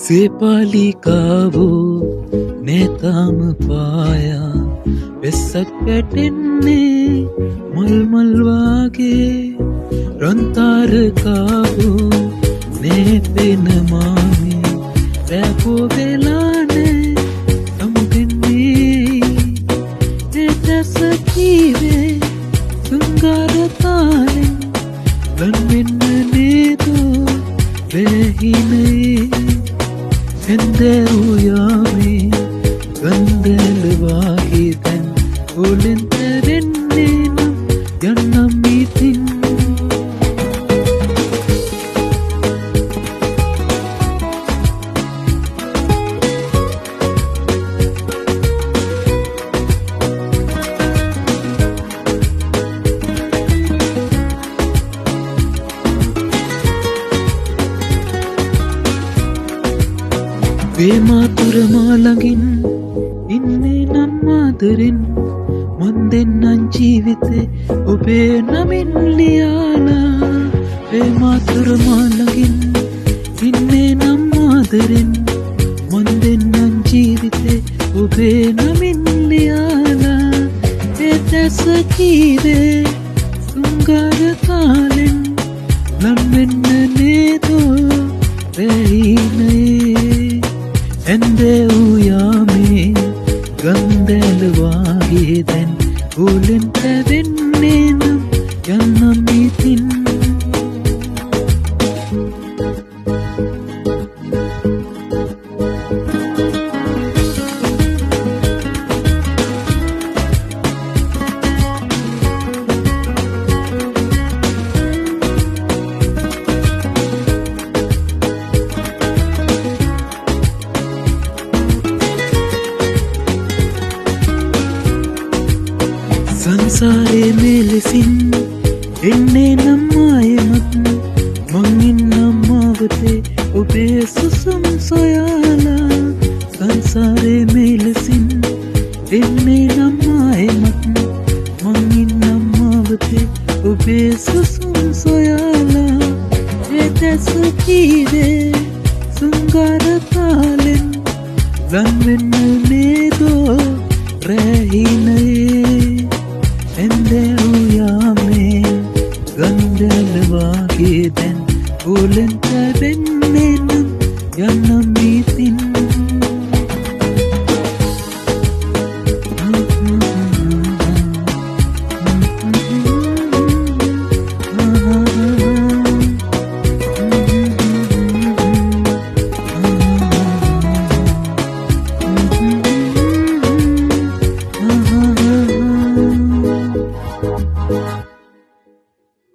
සේපාලිකාවෝ නේතාම පායා වෙස්සක් පැටෙන්නේ මල්මල් වාගේ රන්තාරකාවෝ නේ පෙන මාමේ රැපෝ වෙලානේ සමුගෙන්නේ එදස කීවේ සුංගාරතාලෙන් ලන්වෙන්න නේදෝ වැහිනේ එන්දෙරුයාමේ ගන්දලවාගේ දැන් ඔලෙන් තැවෙන්නේ නම් යන්නම් ඉතින් වේමාතුර මාළඟින් ඉන්නේ නම් ආදරෙන් මන් දෙන්නන් ජීවිතේ ඔබේ නමින් ලියාලා වේමාතුර මාළඟින් ඉන්නේ නම් ආදරෙන් මන් දෙන්නන් ජීවිතේ ඔබේ නමින් ලියාලා ඒ දැස කීවේ සුංගාර කාලෙන් ලන් වෙන්න නේදෝ වැහිනේ එන්දෙරුයාමේ ගන්දලවාගේ දැන් ඔලෙන් තැවෙන්නේ නම් යන්නම් ඉතින් සංසාරේ මෙලෙසින් එන්නේ නම් ආයෙමත් මං ඉන්නම් ආවතේ ඔබේ සුසුම් සොයාලා සංසාරේ මෙලෙසින් එන්නේ නම් ආයෙමත් මං ඉන්නම් ආවතේ ඔබේ සුසුම් සොයාලා ඒ දැස කීවේ සුංගාර කාලෙන් ලන් වෙන්න නේදෝ රැහිනේ එන්දෙරුයාමේ ගන්දලවාගේ දැන් ඔලෙන්